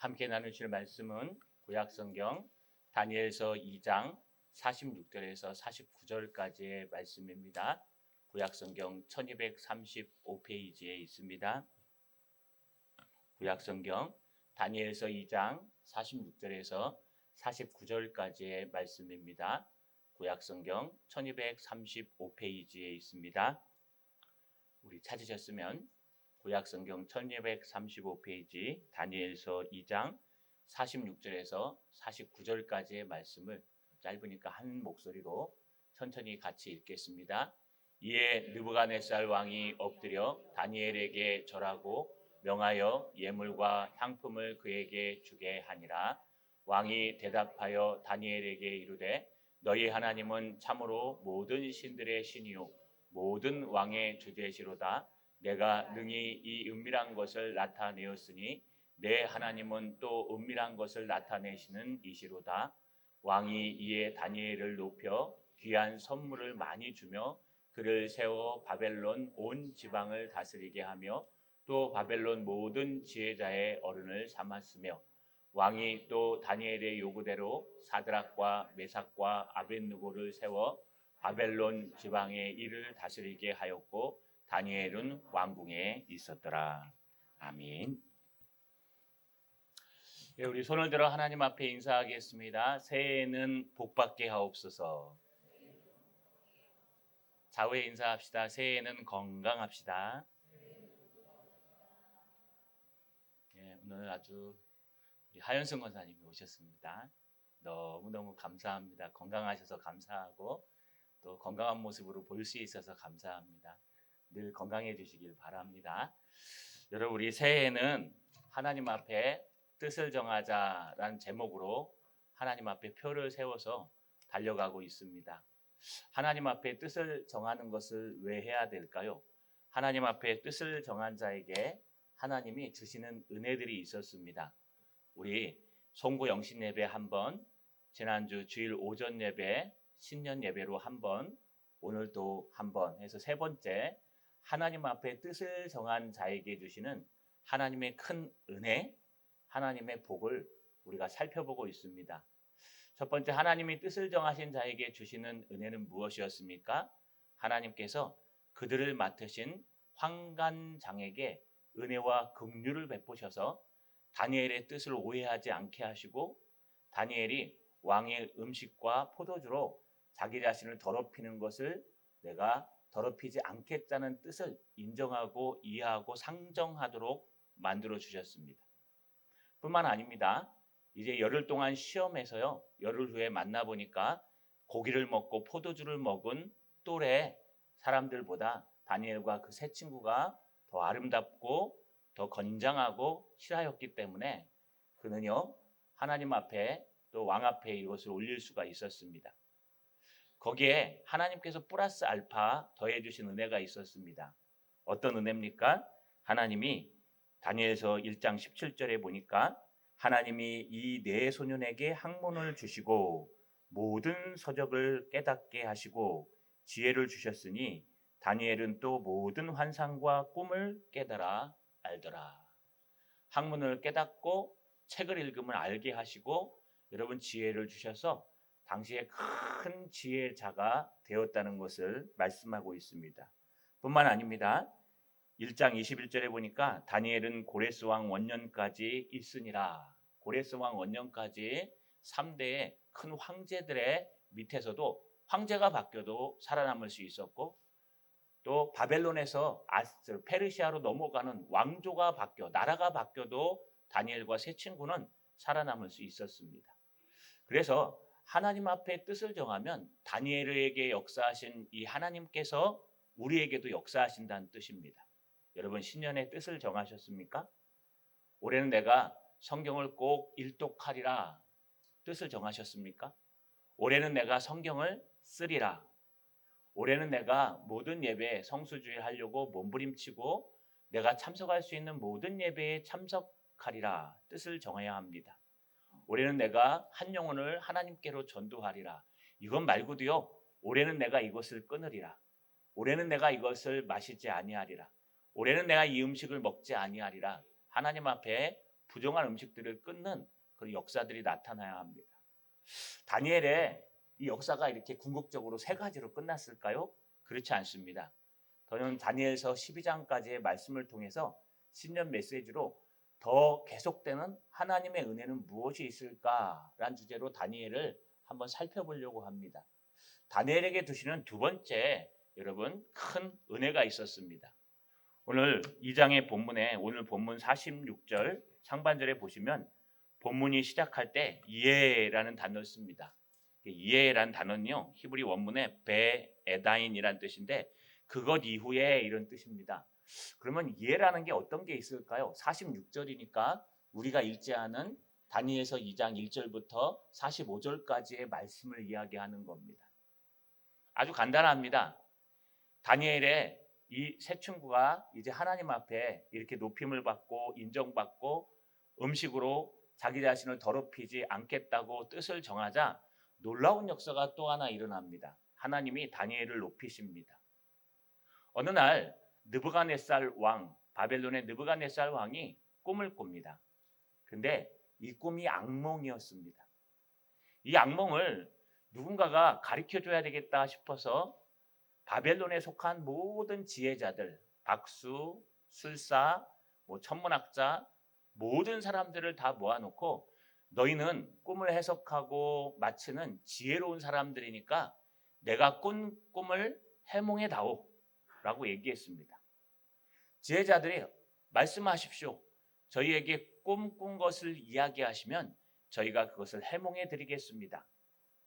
함께 나누실 말씀은 구약성경 다니엘서 2장 46절에서 49절까지의 말씀입니다. 구약성경 1235페이지에 있습니다. 구약성경 다니엘서 2장 46절에서 49절까지의 말씀입니다. 구약성경 1235페이지에 있습니다. 우리 찾으셨으면 구약성경 1235페이지 다니엘서 2장 46절에서 49절까지의 말씀을 짧으니까 한 목소리로 천천히 같이 읽겠습니다. 이에 느부갓네살 왕이 엎드려 다니엘에게 절하고 명하여 예물과 향품을 그에게 주게 하니라. 왕이 대답하여 다니엘에게 이르되 너희 하나님은 참으로 모든 신들의 신이요 모든 왕의 주제시로다. 내가 능히 이 은밀한 것을 나타내었으니 내 하나님은 또 은밀한 것을 나타내시는 이시로다. 왕이 이에 다니엘을 높여 귀한 선물을 많이 주며 그를 세워 바벨론 온 지방을 다스리게 하며 또 바벨론 모든 지혜자의 어른을 삼았으며 왕이 또 다니엘의 요구대로 사드락과 메삭과 아벳느고를 세워 바벨론 지방의 일을 다스리게 하였고 다니엘은 왕궁에 있었더라. 아멘. 예, 우리 손을 들어 하나님 앞에 인사하겠습니다. 새해에는 복받게 하옵소서. 좌우에 인사합시다. 새해에는 건강합시다. 예, 오늘 아주 우리 하연승 권사님이 오셨습니다. 너무너무 감사합니다. 건강하셔서 감사하고 또 건강한 모습으로 볼 수 있어서 감사합니다. 늘 건강해 주시길 바랍니다. 여러분, 우리 새해에는 하나님 앞에 뜻을 정하자라는 제목으로 하나님 앞에 표를 세워서 달려가고 있습니다. 하나님 앞에 뜻을 정하는 것을 왜 해야 될까요? 하나님 앞에 뜻을 정한 자에게 하나님이 주시는 은혜들이 있었습니다. 우리 송구 영신 예배 한 번, 지난주 주일 오전 예배, 신년 예배로 한 번, 오늘도 한 번 해서 세 번째 하나님 앞에 뜻을 정한 자에게 주시는 하나님의 큰 은혜, 하나님의 복을 우리가 살펴보고 있습니다. 첫 번째, 하나님이 뜻을 정하신 자에게 주시는 은혜는 무엇이었습니까? 하나님께서 그들을 맡으신 환관장에게 은혜와 긍휼을 베푸셔서 다니엘의 뜻을 오해하지 않게 하시고 다니엘이 왕의 음식과 포도주로 자기 자신을 더럽히는 것을 내가 더럽히지 않겠다는 뜻을 인정하고 이해하고 상정하도록 만들어 주셨습니다. 뿐만 아닙니다. 이제 열흘 동안 시험해서요. 열흘 후에 만나보니까 고기를 먹고 포도주를 먹은 또래 사람들보다 다니엘과 그 세 친구가 더 아름답고 더 건장하고 실하였기 때문에 그는요. 하나님 앞에 또 왕 앞에 이것을 올릴 수가 있었습니다. 거기에 하나님께서 플러스 알파 더해 주신 은혜가 있었습니다. 어떤 은혜입니까? 하나님이 다니엘서 1장 17절에 보니까 하나님이 이 네 소년에게 학문을 주시고 모든 서적을 깨닫게 하시고 지혜를 주셨으니 다니엘은 또 모든 환상과 꿈을 깨달아 알더라. 학문을 깨닫고 책을 읽으면 알게 하시고 여러분 지혜를 주셔서 당시에 큰 지혜자가 되었다는 것을 말씀하고 있습니다. 뿐만 아닙니다. 1장 21절에 보니까 다니엘은 고레스 왕 원년까지 있으니라. 고레스 왕 원년까지 3대의 큰 황제들의 밑에서도 황제가 바뀌어도 살아남을 수 있었고 또 바벨론에서 페르시아로 넘어가는 왕조가 바뀌어 나라가 바뀌어도 다니엘과 세 친구는 살아남을 수 있었습니다. 그래서 하나님 앞에 뜻을 정하면 다니엘에게 역사하신 이 하나님께서 우리에게도 역사하신다는 뜻입니다. 여러분 신년에 뜻을 정하셨습니까? 올해는 내가 성경을 꼭 일독하리라 뜻을 정하셨습니까? 올해는 내가 성경을 쓰리라. 올해는 내가 모든 예배에 성수주일 하려고 몸부림치고 내가 참석할 수 있는 모든 예배에 참석하리라 뜻을 정해야 합니다. 올해는 내가 한 영혼을 하나님께로 전도하리라. 이것 말고도요. 올해는 내가 이것을 끊으리라. 올해는 내가 이것을 마시지 아니하리라. 올해는 내가 이 음식을 먹지 아니하리라. 하나님 앞에 부정한 음식들을 끊는 그런 역사들이 나타나야 합니다. 다니엘의 이 역사가 이렇게 궁극적으로 세 가지로 끝났을까요? 그렇지 않습니다. 저는 다니엘서 12장까지의 말씀을 통해서 신년 메시지로 더 계속되는 하나님의 은혜는 무엇이 있을까라는 주제로 다니엘을 한번 살펴보려고 합니다. 다니엘에게 두시는 두 번째 여러분 큰 은혜가 있었습니다. 오늘 2장의 본문에 오늘 본문 46절 상반절에 보시면 본문이 시작할 때 이에라는 단어를 씁니다. 이에라는 단어는요 히브리 원문에 베에다인이라는 뜻인데 그것 이후에 이런 뜻입니다. 그러면 이해라는 게 어떤 게 있을까요? 46절이니까 우리가 읽지 않은 다니엘서 2장 1절부터 45절까지의 말씀을 이야기하는 겁니다. 아주 간단합니다. 다니엘의 이 세 친구가 이제 하나님 앞에 이렇게 높임을 받고 인정받고 음식으로 자기 자신을 더럽히지 않겠다고 뜻을 정하자 놀라운 역사가 또 하나 일어납니다. 하나님이 다니엘을 높이십니다. 어느 날 느부갓네살 왕, 바벨론의 느부갓네살 왕이 꿈을 꿉니다. 근데 이 꿈이 악몽이었습니다. 이 악몽을 누군가가 가르쳐줘야 되겠다 싶어서 바벨론에 속한 모든 지혜자들, 박수, 술사, 천문학자 모든 사람들을 다 모아놓고 너희는 꿈을 해석하고 맞히는 지혜로운 사람들이니까 내가 꾼 꿈을 해몽해 다오 라고 얘기했습니다. 지혜자들이 말씀하십시오. 저희에게 꿈 꾼 것을 이야기하시면 저희가 그것을 해몽해 드리겠습니다.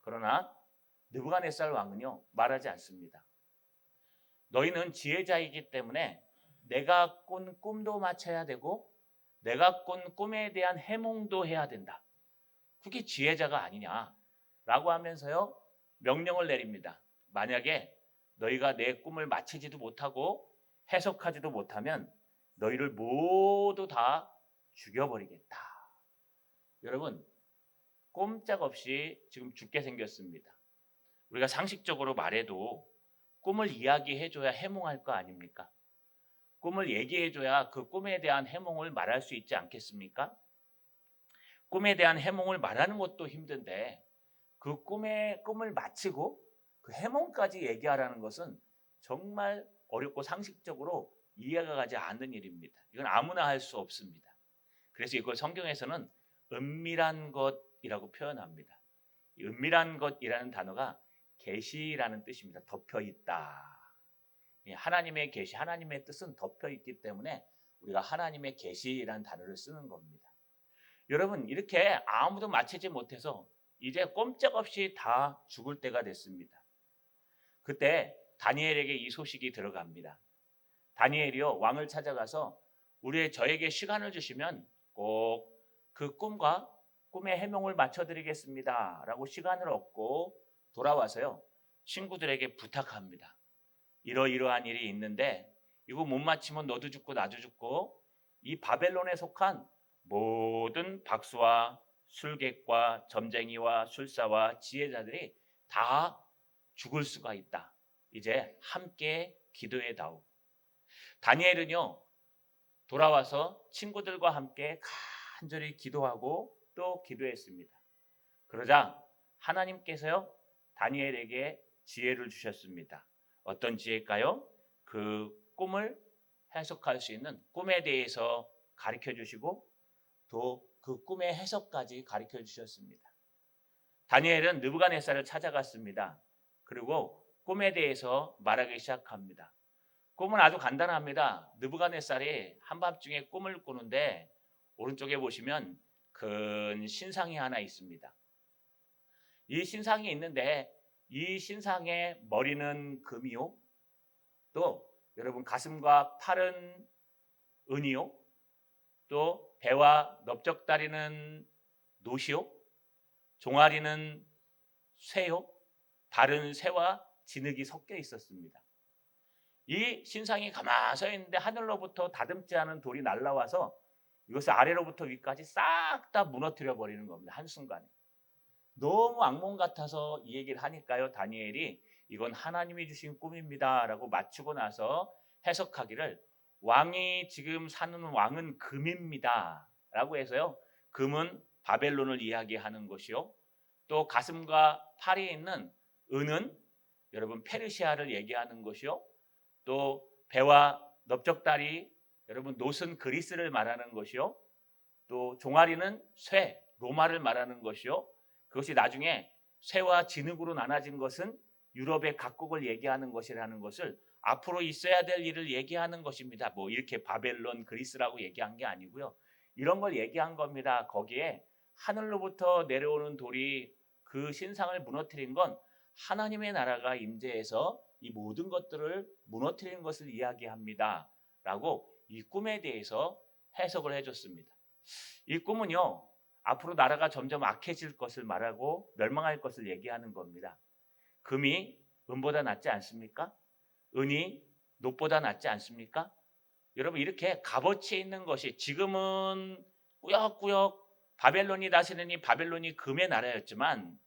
그러나 느부갓네살 왕은요 말하지 않습니다. 너희는 지혜자이기 때문에 내가 꾼 꿈도 맞춰야 되고 내가 꾼 꿈에 대한 해몽도 해야 된다. 그게 지혜자가 아니냐라고 하면서요 명령을 내립니다. 만약에 너희가 내 꿈을 맞히지도 못하고 해석하지도 못하면 너희를 모두 다 죽여버리겠다. 여러분 꼼짝없이 지금 죽게 생겼습니다. 우리가 상식적으로 말해도 꿈을 이야기해줘야 해몽할 거 아닙니까? 꿈을 얘기해줘야 그 꿈에 대한 해몽을 말할 수 있지 않겠습니까? 꿈에 대한 해몽을 말하는 것도 힘든데 그 꿈을 마치고 그 해몽까지 얘기하라는 것은 정말 어렵고 상식적으로 이해가 가지 않는 일입니다. 이건 아무나 할 수 없습니다. 그래서 이걸 성경에서는 은밀한 것이라고 표현합니다. 이 은밀한 것이라는 단어가 계시라는 뜻입니다. 덮여 있다. 하나님의 계시, 하나님의 뜻은 덮여 있기 때문에 우리가 하나님의 계시라는 단어를 쓰는 겁니다. 여러분 이렇게 아무도 맞히지 못해서 이제 꼼짝없이 다 죽을 때가 됐습니다. 그때 다니엘에게 이 소식이 들어갑니다. 다니엘이요 왕을 찾아가서 저에게 시간을 주시면 꼭 그 꿈과 꿈의 해몽을 맞춰드리겠습니다 라고 시간을 얻고 돌아와서요 친구들에게 부탁합니다. 이러이러한 일이 있는데 이거 못 맞히면 너도 죽고 나도 죽고 이 바벨론에 속한 모든 박수와 술객과 점쟁이와 술사와 지혜자들이 다 죽을 수가 있다. 이제 함께 기도해다오. 다니엘은요 돌아와서 친구들과 함께 간절히 기도하고 또 기도했습니다. 그러자 하나님께서요 다니엘에게 지혜를 주셨습니다. 어떤 지혜일까요? 그 꿈을 해석할 수 있는 꿈에 대해서 가르쳐 주시고 또 그 꿈의 해석까지 가르쳐 주셨습니다. 다니엘은 느부갓네살을 찾아갔습니다. 그리고 꿈에 대해서 말하기 시작합니다. 꿈은 아주 간단합니다. 느부갓네살이 한밤중에 꿈을 꾸는데 오른쪽에 보시면 큰 신상이 하나 있습니다. 이 신상이 있는데 이 신상의 머리는 금이요. 또 여러분 가슴과 팔은 은이요. 또 배와 넓적다리는 노시요. 종아리는 쇠요. 다른 쇠와 진흙이 섞여 있었습니다. 이 신상이 가만히 서 있는데 하늘로부터 다듬지 않은 돌이 날아와서 이것을 아래로부터 위까지 싹 다 무너뜨려 버리는 겁니다. 한순간에. 너무 악몽 같아서 이 얘기를 하니까요. 다니엘이 이건 하나님이 주신 꿈입니다 라고 맞추고 나서 해석하기를 왕이 지금 사는 왕은 금입니다 라고 해서요. 금은 바벨론을 이야기하는 것이요. 또 가슴과 팔에 있는 은은 여러분 페르시아를 얘기하는 것이요. 또 배와 넓적다리 여러분 노슨 그리스를 말하는 것이요. 또 종아리는 쇠 로마를 말하는 것이요. 그것이 나중에 쇠와 진흙으로 나눠진 것은 유럽의 각국을 얘기하는 것이라는 것을 앞으로 있어야 될 일을 얘기하는 것입니다. 뭐 이렇게 바벨론 그리스라고 얘기한 게 아니고요. 이런 걸 얘기한 겁니다. 거기에 하늘로부터 내려오는 돌이 그 신상을 무너뜨린 건 하나님의 나라가 임재해서 이 모든 것들을 무너뜨리는 것을 이야기합니다. 라고 이 꿈에 대해서 해석을 해줬습니다. 이 꿈은요, 앞으로 나라가 점점 악해질 것을 말하고 멸망할 것을 얘기하는 겁니다. 금이 은보다 낫지 않습니까? 은이 놋보다 낫지 않습니까? 여러분 이렇게 값어치 있는 것이 지금은 꾸역꾸역 바벨론이 다스리니 바벨론이 금의 나라였지만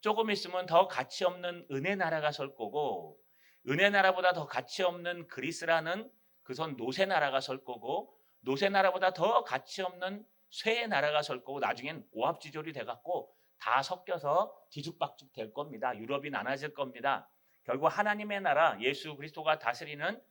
조금 있으면 더 가치 없는 은의 나라가 설 거고 은의 나라보다 더 가치 없는 그리스라는 그선 노세 나라가 설 거고 노세 나라보다 더 가치 없는 쇠의 나라가 설 거고 나중엔 오합지졸이 돼갖고 다 섞여서 뒤죽박죽 될 겁니다. 유럽이 나눠질 겁니다. 결국 하나님의 나라 예수 그리스도가 다스리는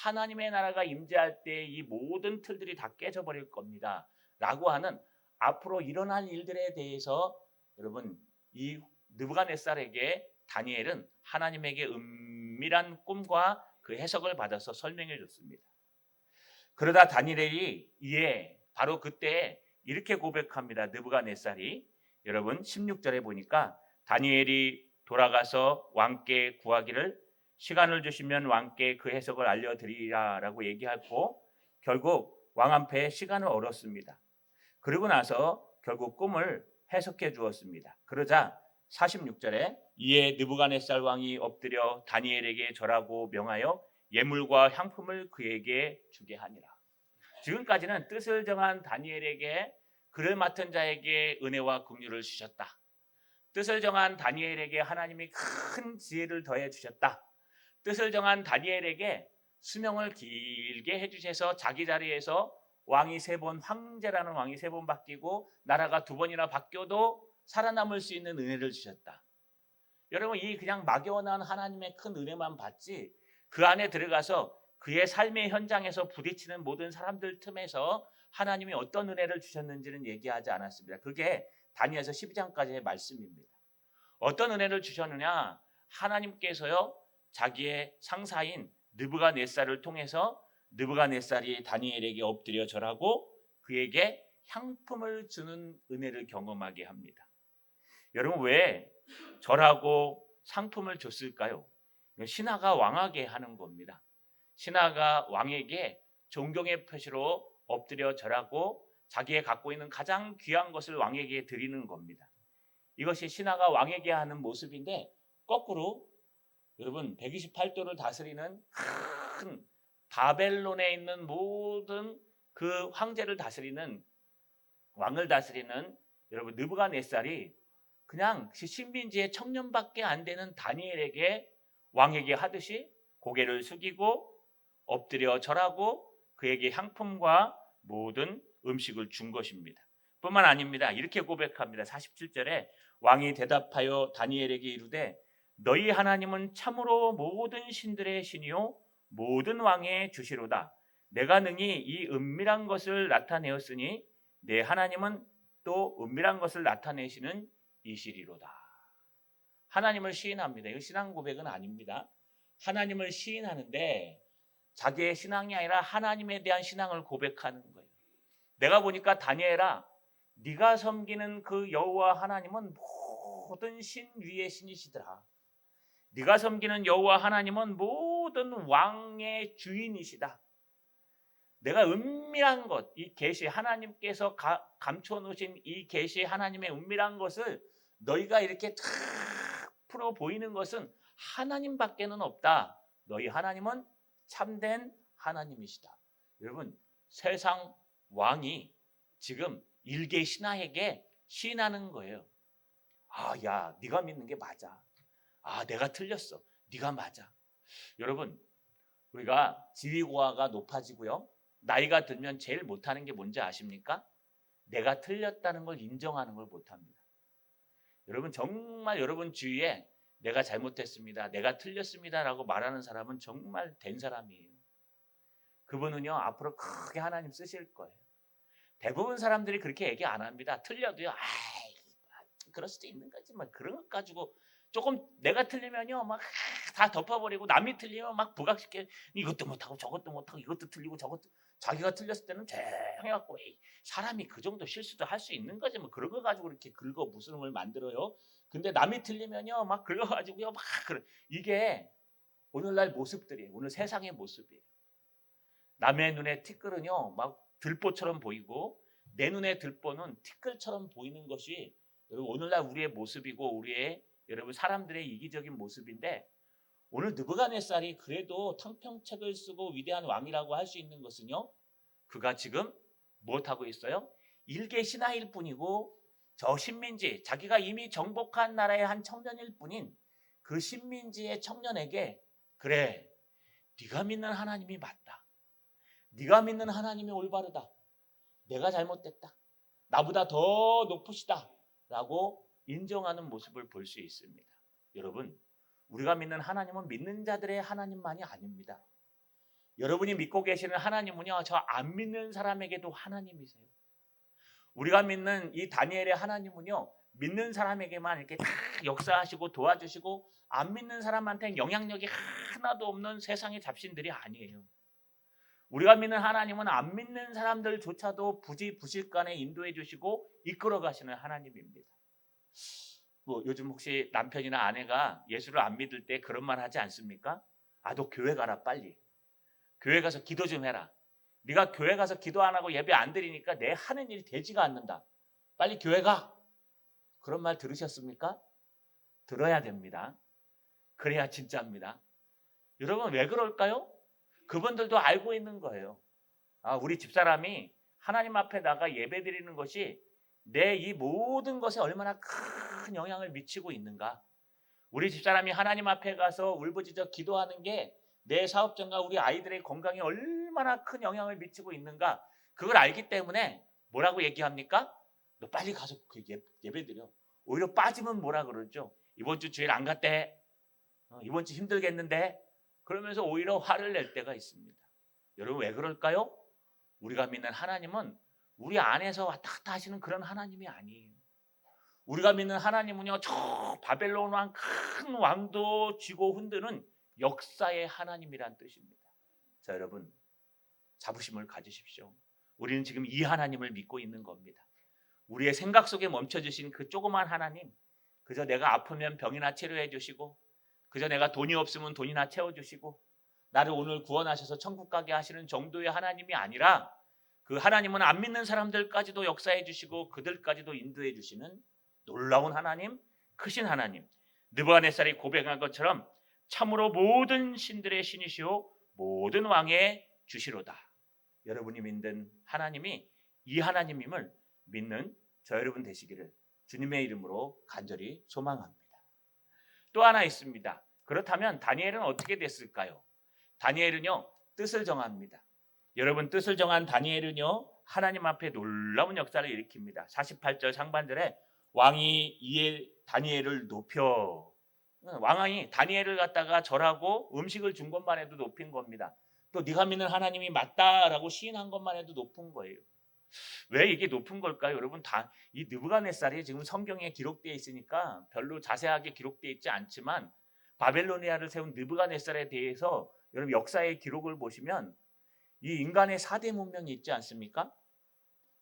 하나님의 나라가 임재할 때 이 모든 틀들이 다 깨져버릴 겁니다. 라고 하는 앞으로 일어날 일들에 대해서 여러분 이 느부갓네살에게 다니엘은 하나님에게 은밀한 꿈과 그 해석을 받아서 설명해 줬습니다. 그러다 다니엘이 이에 바로 그때 이렇게 고백합니다. 느부갓네살이 여러분 16절에 보니까 다니엘이 돌아가서 왕께 구하기를 시간을 주시면 왕께 그 해석을 알려드리라라고 얘기하고 결국 왕 앞에 시간을 얼었습니다. 그리고 나서 결국 꿈을 해석해 주었습니다. 그러자 46절에 이에 느부갓네살 왕이 엎드려 다니엘에게 절하고 명하여 예물과 향품을 그에게 주게 하니라. 지금까지는 뜻을 정한 다니엘에게 글을 맡은 자에게 은혜와 긍휼을 주셨다. 뜻을 정한 다니엘에게 하나님이 큰 지혜를 더해 주셨다. 뜻을 정한 다니엘에게 수명을 길게 해주셔서 자기 자리에서 왕이 3번 황제라는 왕이 3번 바뀌고 나라가 2번이나 바뀌어도 살아남을 수 있는 은혜를 주셨다. 여러분 이 그냥 막연한 하나님의 큰 은혜만 받지 그 안에 들어가서 그의 삶의 현장에서 부딪히는 모든 사람들 틈에서 하나님이 어떤 은혜를 주셨는지는 얘기하지 않았습니다. 그게 다니엘서 12장까지의 말씀입니다. 어떤 은혜를 주셨느냐? 하나님께서요 자기의 상사인 느부갓네살을 통해서 느부갓네살이 다니엘에게 엎드려 절하고 그에게 향품을 주는 은혜를 경험하게 합니다. 여러분 왜 절하고 상품을 줬을까요? 신하가 왕에게 하는 겁니다. 신하가 왕에게 존경의 표시로 엎드려 절하고 자기의 갖고 있는 가장 귀한 것을 왕에게 드리는 겁니다. 이것이 신하가 왕에게 하는 모습인데 거꾸로 여러분 128도를 다스리는 큰 바벨론에 있는 모든 그 황제를 다스리는 왕을 다스리는 여러분 느부갓네살이 그냥 신민지의 청년밖에 안 되는 다니엘에게 왕에게 하듯이 고개를 숙이고 엎드려 절하고 그에게 향품과 모든 음식을 준 것입니다. 뿐만 아닙니다. 이렇게 고백합니다. 47절에 왕이 대답하여 다니엘에게 이르되 너희 하나님은 참으로 모든 신들의 신이요 모든 왕의 주시로다. 내가 능히 이 은밀한 것을 나타내었으니 내 하나님은 또 은밀한 것을 나타내시는 이시리로다. 하나님을 시인합니다. 이거 신앙 고백은 아닙니다. 하나님을 시인하는데 자기의 신앙이 아니라 하나님에 대한 신앙을 고백하는 거예요. 내가 보니까 다니엘아 네가 섬기는 그 여호와 하나님은 모든 신 위의 신이시더라. 네가 섬기는 여호와 하나님은 모든 왕의 주인이시다. 내가 은밀한 것, 이 계시 하나님께서 감춰 놓으신 이 계시 하나님의 은밀한 것을 너희가 이렇게 탁 풀어 보이는 것은 하나님밖에는 없다. 너희 하나님은 참된 하나님이시다. 여러분 세상 왕이 지금 일개 신하에게 시인하는 거예요. 아, 야, 네가 믿는 게 맞아. 아, 내가 틀렸어. 네가 맞아. 여러분 우리가 지위고하가 높아지고요. 나이가 들면 제일 못하는 게 뭔지 아십니까? 내가 틀렸다는 걸 인정하는 걸 못합니다. 여러분 정말 여러분 주위에 내가 잘못했습니다, 내가 틀렸습니다라고 말하는 사람은 정말 된 사람이에요. 그분은요 앞으로 크게 하나님 쓰실 거예요. 대부분 사람들이 그렇게 얘기 안 합니다. 틀려도요, 그럴 수도 있는 거지, 막 그런 것 가지고 조금 내가 틀리면요 막 다 덮어버리고, 남이 틀리면 막 부각시켜, 이것도 못하고 저것도 못하고 이것도 틀리고 저것도, 자기가 틀렸을 때는 조용해갖고 사람이 그 정도 실수도 할 수 있는 거지 뭐 그런 거 가지고 이렇게 긁어 무슨을 만들어요. 근데 남이 틀리면요 막 긁어가지고요 막 그래. 이게 오늘날 모습들이에요. 오늘 세상의 모습이에요. 남의 눈에 티끌은요 막 들보처럼 보이고, 내 눈에 들보는 티끌처럼 보이는 것이 여러분 오늘날 우리의 모습이고, 우리의 여러분 사람들의 이기적인 모습인데, 오늘 느부갓네살이 그래도 탕평책을 쓰고 위대한 왕이라고 할 수 있는 것은요, 그가 지금 무엇하고 있어요? 일개 신하일 뿐이고, 저 식민지, 자기가 이미 정복한 나라의 한 청년일 뿐인 그 식민지의 청년에게, 그래, 네가 믿는 하나님이 맞다, 네가 믿는 하나님이 올바르다, 내가 잘못됐다, 나보다 더 높으시다 라고 인정하는 모습을 볼 수 있습니다. 여러분, 우리가 믿는 하나님은 믿는 자들의 하나님만이 아닙니다. 여러분이 믿고 계시는 하나님은요, 저 안 믿는 사람에게도 하나님이세요. 우리가 믿는 이 다니엘의 하나님은요, 믿는 사람에게만 이렇게 다 역사하시고 도와주시고, 안 믿는 사람한테는 영향력이 하나도 없는 세상의 잡신들이 아니에요. 우리가 믿는 하나님은 안 믿는 사람들조차도 부지부식간에 인도해 주시고 이끌어 가시는 하나님입니다. 뭐 요즘 혹시 남편이나 아내가 예수를 안 믿을 때 그런 말 하지 않습니까? 너 교회 가라, 빨리. 교회 가서 기도 좀 해라. 네가 교회 가서 기도 안 하고 예배 안 드리니까 내 하는 일이 되지가 않는다. 빨리 교회 가. 그런 말 들으셨습니까? 들어야 됩니다. 그래야 진짜입니다. 여러분 왜 그럴까요? 그분들도 알고 있는 거예요. 우리 집사람이 하나님 앞에 나가 예배 드리는 것이 내 이 모든 것에 얼마나 큰 영향을 미치고 있는가. 우리 집사람이 하나님 앞에 가서 울부짖어 기도하는 게 내 사업장과 우리 아이들의 건강에 얼마나 큰 영향을 미치고 있는가. 그걸 알기 때문에 뭐라고 얘기합니까? 너 빨리 가서 예배 드려. 오히려 빠지면 뭐라 그러죠? 이번 주 주일 안 갔대. 이번 주 힘들겠는데. 그러면서 오히려 화를 낼 때가 있습니다. 여러분 왜 그럴까요? 우리가 믿는 하나님은 우리 안에서 왔다 갔다 하시는 그런 하나님이 아니에요. 우리가 믿는 하나님은요, 저 바벨론 왕 큰 왕도 쥐고 흔드는 역사의 하나님이란 뜻입니다. 자, 여러분 자부심을 가지십시오. 우리는 지금 이 하나님을 믿고 있는 겁니다. 우리의 생각 속에 멈춰주신 그 조그만 하나님, 그저 내가 아프면 병이나 치료해 주시고, 그저 내가 돈이 없으면 돈이나 채워주시고, 나를 오늘 구원하셔서 천국 가게 하시는 정도의 하나님이 아니라, 그 하나님은 안 믿는 사람들까지도 역사해 주시고 그들까지도 인도해 주시는 놀라운 하나님, 크신 하나님. 느부갓네살이 고백한 것처럼 참으로 모든 신들의 신이시오 모든 왕의 주시로다. 여러분이 믿는 하나님이 이 하나님임을 믿는 저 여러분 되시기를 주님의 이름으로 간절히 소망합니다. 또 하나 있습니다. 그렇다면 다니엘은 어떻게 됐을까요? 다니엘은요, 뜻을 정합니다. 여러분, 뜻을 정한 다니엘은요, 하나님 앞에 놀라운 역사를 일으킵니다. 48절 상반절에 왕이 이에 다니엘을 높여, 왕이 다니엘을 갖다가 절하고 음식을 준 것만 해도 높인 겁니다. 또 네가 믿는 하나님이 맞다라고 시인한 것만 해도 높은 거예요. 왜 이게 높은 걸까요? 여러분, 이 느부갓네살이 지금 성경에 기록되어 있으니까 별로 자세하게 기록되어 있지 않지만, 바벨로니아를 세운 느부갓네살에 대해서 여러분 역사의 기록을 보시면 이 인간의 4대 문명이 있지 않습니까?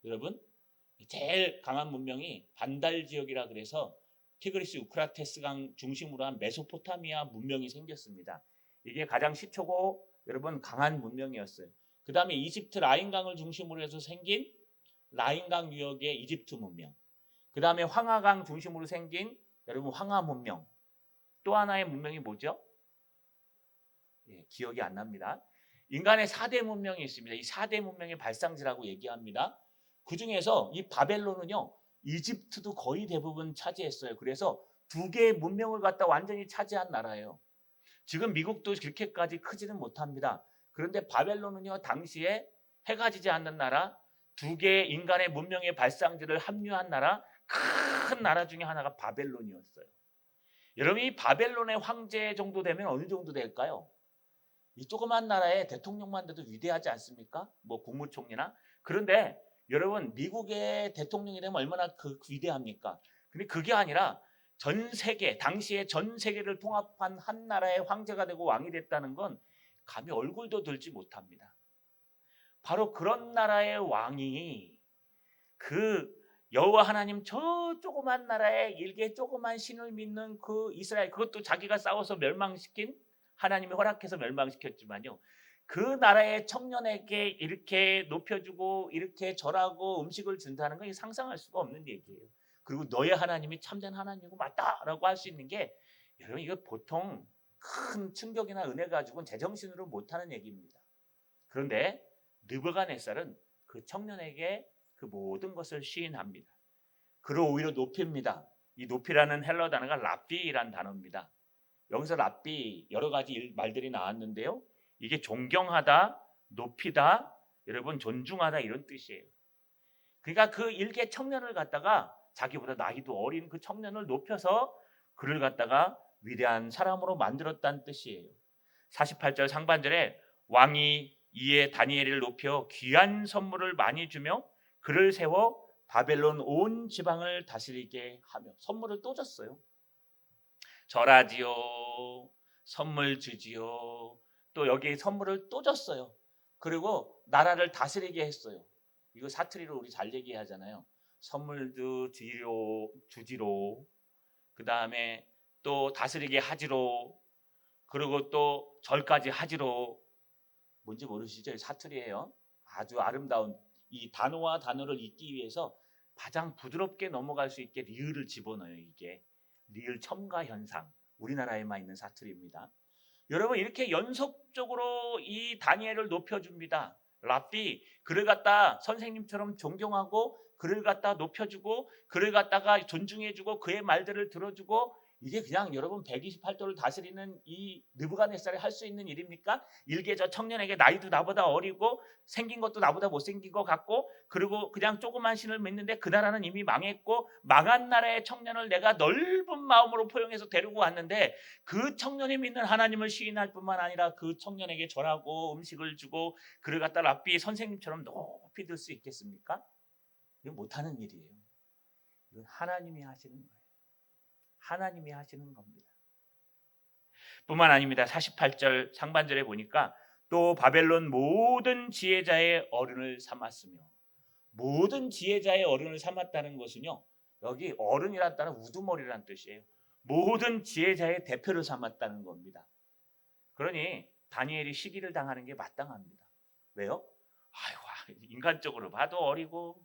여러분, 제일 강한 문명이 반달 지역이라 그래서 티그리스 유프라테스 강 중심으로 한 메소포타미아 문명이 생겼습니다. 이게 가장 시초고 여러분 강한 문명이었어요. 그 다음에 이집트 라인강을 중심으로 해서 생긴 라인강 유역의 이집트 문명, 그 다음에 황하강 중심으로 생긴 여러분 황하 문명, 또 하나의 문명이 뭐죠? 기억이 안 납니다. 인간의 4대 문명이 있습니다. 이 4대 문명의 발상지라고 얘기합니다. 그 중에서 이 바벨론은요, 이집트도 거의 대부분 차지했어요. 그래서 두 개의 문명을 갖다 완전히 차지한 나라예요. 지금 미국도 그렇게까지 크지는 못합니다. 그런데 바벨론은요, 당시에 해가 지지 않는 나라, 두 개의 인간의 문명의 발상지를 합류한 나라, 큰 나라 중에 하나가 바벨론이었어요. 여러분, 이 바벨론의 황제 정도 되면 어느 정도 될까요? 이 조그만 나라의 대통령만 돼도 위대하지 않습니까? 뭐 국무총리나. 그런데 여러분, 미국의 대통령이 되면 얼마나 위대합니까? 근데 그게 아니라 전 세계, 당시에 전 세계를 통합한 한 나라의 황제가 되고 왕이 됐다는 건 감히 얼굴도 들지 못합니다. 바로 그런 나라의 왕이 그 여호와 하나님 저 조그만 나라에 일개 조그만 신을 믿는 그 이스라엘, 그것도 자기가 싸워서 멸망시킨, 하나님이 허락해서 멸망시켰지만요, 그 나라의 청년에게 이렇게 높여주고 이렇게 절하고 음식을 준다는 건 상상할 수가 없는 얘기예요. 그리고 너의 하나님이 참된 하나님이고 맞다라고 할 수 있는 게, 여러분, 이거 보통 큰 충격이나 은혜 가지고는 제정신으로 못하는 얘기입니다. 그런데 느부갓네살은 그 청년에게 그 모든 것을 시인합니다. 그를 오히려 높입니다. 이 높이라는 헬러 단어가 랍비라는 단어입니다. 여기서 랍비 여러 가지 말들이 나왔는데요, 이게 존경하다, 높이다, 여러분 존중하다 이런 뜻이에요. 그러니까 그 일개 청년을 갖다가 자기보다 나이도 어린 그 청년을 높여서 그를 갖다가 위대한 사람으로 만들었다는 뜻이에요. 48절 상반절에 왕이 이에 다니엘을 높여 귀한 선물을 많이 주며 그를 세워 바벨론 온 지방을 다스리게 하며, 선물을 또 줬어요. 절하지요, 선물 주지요, 또 여기 선물을 또 줬어요. 그리고 나라를 다스리게 했어요. 이거 사투리로 우리 잘 얘기하잖아요. 선물도 주지로, 그 다음에 또 다스리게 하지로, 그리고 또 절까지 하지로. 뭔지 모르시죠? 사투리예요. 아주 아름다운 이 단어와 단어를 읽기 위해서 가장 부드럽게 넘어갈 수 있게 리을을 집어넣어요. 이게 리을 첨가 현상, 우리나라에만 있는 사투리입니다. 여러분, 이렇게 연속적으로 이 다니엘을 높여줍니다. 랍비, 그를 갖다 선생님처럼 존경하고 그를 갖다 높여주고 그를 갖다가 존중해주고 그의 말들을 들어주고, 이게 그냥 여러분 128도를 다스리는 이 느부갓네살이 할 수 있는 일입니까? 일개 저 청년에게 나이도 나보다 어리고 생긴 것도 나보다 못생긴 것 같고, 그리고 그냥 조그만 신을 믿는데 그 나라는 이미 망했고 망한 나라의 청년을 내가 넓은 마음으로 포용해서 데리고 왔는데, 그 청년이 믿는 하나님을 시인할 뿐만 아니라 그 청년에게 절하고 음식을 주고 그를 갖다 랍비 선생님처럼 높이 들 수 있겠습니까? 이건 못하는 일이에요. 이건 하나님이 하시는 거예요. 하나님이 하시는 겁니다. 뿐만 아닙니다. 48절 상반절에 보니까 또 바벨론 모든 지혜자의 어른을 삼았으며, 모든 지혜자의 어른을 삼았다는 것은요, 여기 어른이란 단어 우두머리라는 뜻이에요. 모든 지혜자의 대표를 삼았다는 겁니다. 그러니 다니엘이 시기를 당하는 게 마땅합니다. 왜요? 아이고, 인간적으로 봐도 어리고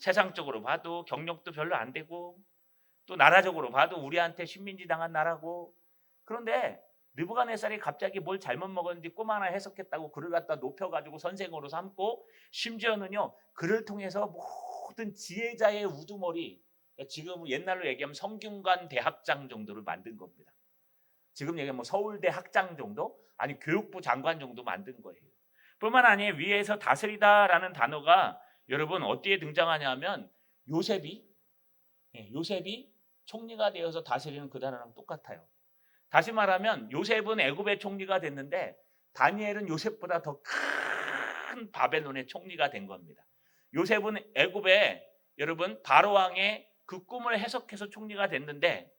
세상적으로 봐도 경력도 별로 안 되고 또 나라적으로 봐도 우리한테 식민지 당한 나라고. 그런데 느부갓네살이 갑자기 뭘 잘못 먹었는지 꼬마 하나 해석했다고 그를 갖다 높여가지고 선생으로 삼고, 심지어는요 그를 통해서 모든 지혜자의 우두머리, 지금 옛날로 얘기하면 성균관 대학장 정도를 만든 겁니다. 지금 얘기하면 뭐 서울대 학장 정도, 아니 교육부 장관 정도 만든 거예요. 뿐만 아니라 위에서 다스리다라는 단어가 여러분 어디에 등장하냐면 요셉이 총리가 되어서 다스리는 그 단어랑 똑같아요. 다시 말하면 요셉은 애굽의 총리가 됐는데 다니엘은 요셉보다 더 큰 바벨론의 총리가 된 겁니다. 요셉은 애굽의 여러분 바로 왕의 그 꿈을 해석해서 총리가 됐는데,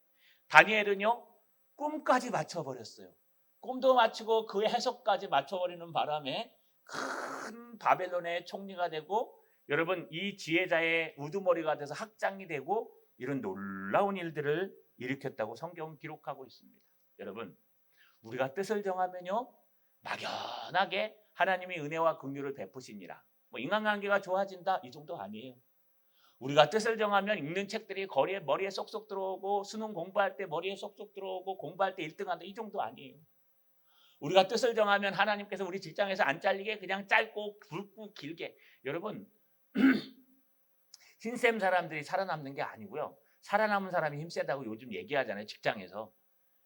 다니엘은요 꿈까지 맞춰버렸어요. 꿈도 맞추고 그의 해석까지 맞춰버리는 바람에 큰 바벨론의 총리가 되고, 여러분 이 지혜자의 우두머리가 돼서 학장이 되고, 이런 놀라운 일들을 일으켰다고 성경은 기록하고 있습니다. 여러분, 우리가 뜻을 정하면요 막연하게 하나님이 은혜와 긍휼을 베푸시니라, 뭐 인간관계가 좋아진다 이 정도 아니에요. 우리가 뜻을 정하면 읽는 책들이 머리에 쏙쏙 들어오고, 수능 공부할 때 머리에 쏙쏙 들어오고, 공부할 때 1등한다 이 정도 아니에요. 우리가 뜻을 정하면 하나님께서 우리 직장에서 안 잘리게 그냥 짧고 굵고 길게, 여러분 흰샘 사람들이 살아남는 게 아니고요, 살아남은 사람이 힘세다고 요즘 얘기하잖아요, 직장에서.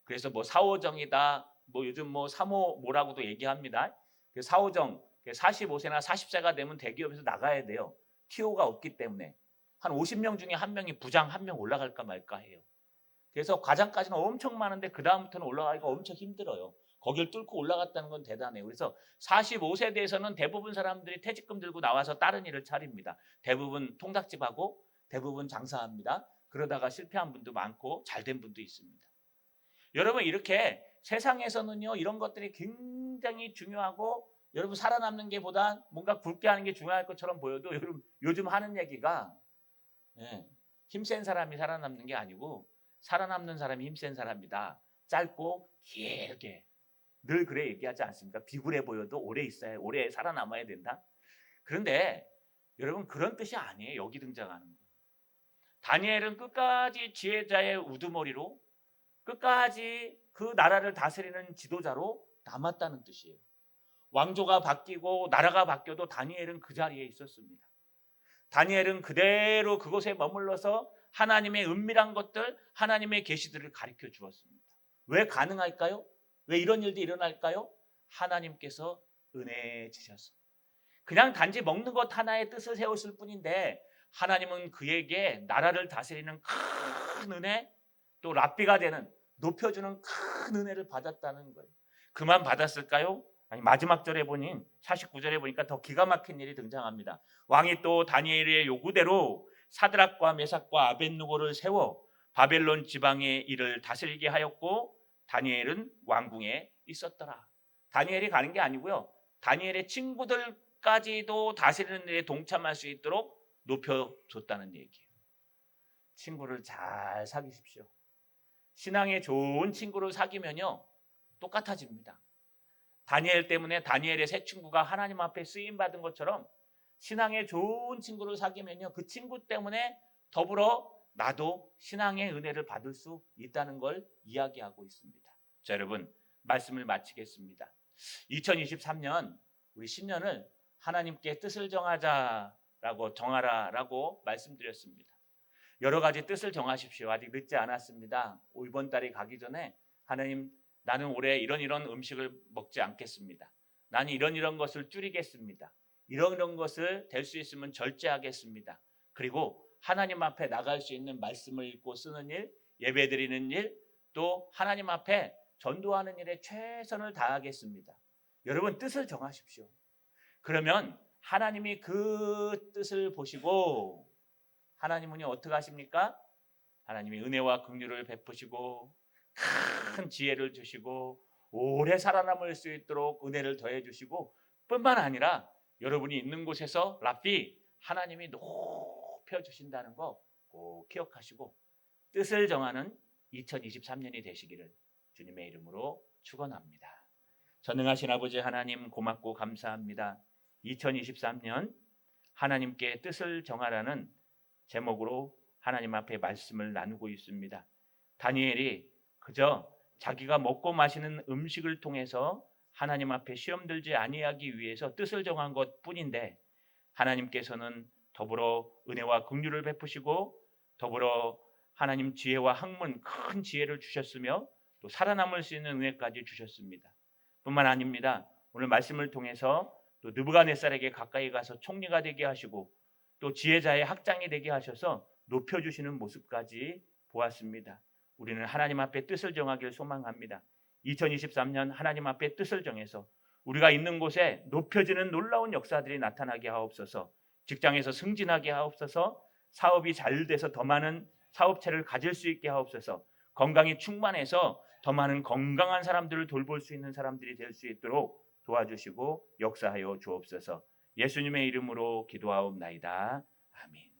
그래서 뭐 사오정이다, 뭐 요즘 뭐 사모 뭐라고도 얘기합니다. 그 사오정 45세나 40세가 되면 대기업에서 나가야 돼요. TO가 없기 때문에 한 50명 중에 한 명이 부장 한 명 올라갈까 말까 해요. 그래서 과장까지는 엄청 많은데 그 다음부터는 올라가기가 엄청 힘들어요. 거길 뚫고 올라갔다는 건 대단해요. 그래서 45세대에서는 대부분 사람들이 퇴직금 들고 나와서 다른 일을 차립니다. 대부분 통닭집하고 대부분 장사합니다. 그러다가 실패한 분도 많고 잘된 분도 있습니다. 여러분, 이렇게 세상에서는요, 이런 것들이 굉장히 중요하고 여러분 살아남는 게 보다 뭔가 굵게 하는 게 중요할 것처럼 보여도 여러분 요즘 하는 얘기가 힘센 사람이 살아남는 게 아니고 살아남는 사람이 힘센 사람이다. 짧고 길게 늘 그래 얘기하지 않습니까? 비굴해 보여도 오래 있어야, 오래 살아남아야 된다. 그런데 여러분 그런 뜻이 아니에요. 여기 등장하는 거. 다니엘은 끝까지 지혜자의 우두머리로 끝까지 그 나라를 다스리는 지도자로 남았다는 뜻이에요. 왕조가 바뀌고 나라가 바뀌어도 다니엘은 그 자리에 있었습니다. 다니엘은 그대로 그곳에 머물러서 하나님의 은밀한 것들, 하나님의 계시들을 가르쳐 주었습니다. 왜 가능할까요? 왜 이런 일들이 일어날까요? 하나님께서 은혜 주셨습니다. 그냥 단지 먹는 것 하나의 뜻을 세웠을 뿐인데 하나님은 그에게 나라를 다스리는 큰 은혜, 또 랍비가 되는, 높여주는 큰 은혜를 받았다는 거예요. 그만 받았을까요? 아니, 마지막 절에 보니 49절에 보니까 더 기가 막힌 일이 등장합니다. 왕이 또 다니엘의 요구대로 사드락과 메삭과 아벳느고를 세워 바벨론 지방의 일을 다스리게 하였고 다니엘은 왕궁에 있었더라. 다니엘이 가는 게 아니고요, 다니엘의 친구들까지도 다스리는 일에 동참할 수 있도록 높여줬다는 얘기예요. 친구를 잘 사귀십시오. 신앙에 좋은 친구를 사귀면요 똑같아집니다. 다니엘 때문에 다니엘의 새 친구가 하나님 앞에 쓰임받은 것처럼 신앙에 좋은 친구를 사귀면요 그 친구 때문에 더불어 나도 신앙의 은혜를 받을 수 있다는 걸 이야기하고 있습니다. 자, 여러분 말씀을 마치겠습니다. 2023년 우리 신년을 하나님께 뜻을 정하라라고 말씀드렸습니다. 여러 가지 뜻을 정하십시오. 아직 늦지 않았습니다. 이번 달이 가기 전에 하나님, 나는 올해 이런 음식을 먹지 않겠습니다. 나는 이런 것을 줄이겠습니다. 이런 것을 될 수 있으면 절제하겠습니다. 그리고 하나님 앞에 나갈 수 있는 말씀을 읽고 쓰는 일, 예배드리는 일, 또 하나님 앞에 전도하는 일에 최선을 다하겠습니다. 여러분 뜻을 정하십시오. 그러면 하나님이 그 뜻을 보시고 하나님은 어떻게 하십니까? 하나님이 은혜와 긍휼을 베푸시고 큰 지혜를 주시고 오래 살아남을 수 있도록 은혜를 더해 주시고 뿐만 아니라 여러분이 있는 곳에서 랍비 하나님이 높여주신다는 거 꼭 기억하시고 뜻을 정하는 2023년이 되시기를 주님의 이름으로 축원합니다. 전능하신 아버지 하나님 고맙고 감사합니다. 2023년 하나님께 뜻을 정하라는 제목으로 하나님 앞에 말씀을 나누고 있습니다. 다니엘이 그저 자기가 먹고 마시는 음식을 통해서 하나님 앞에 시험 들지 아니하기 위해서 뜻을 정한 것뿐인데 하나님께서는 더불어 은혜와 긍휼을 베푸시고 더불어 하나님 지혜와 학문 큰 지혜를 주셨으며 또 살아남을 수 있는 은혜까지 주셨습니다. 뿐만 아닙니다. 오늘 말씀을 통해서 또 느부갓네살에게 가까이 가서 총리가 되게 하시고 또 지혜자의 학장이 되게 하셔서 높여주시는 모습까지 보았습니다. 우리는 하나님 앞에 뜻을 정하기를 소망합니다. 2023년 하나님 앞에 뜻을 정해서 우리가 있는 곳에 높여지는 놀라운 역사들이 나타나게 하옵소서. 직장에서 승진하게 하옵소서. 사업이 잘 돼서 더 많은 사업체를 가질 수 있게 하옵소서. 건강이 충만해서 더 많은 건강한 사람들을 돌볼 수 있는 사람들이 될 수 있도록 도와주시고 역사하여 주옵소서. 예수님의 이름으로 기도하옵나이다. 아멘.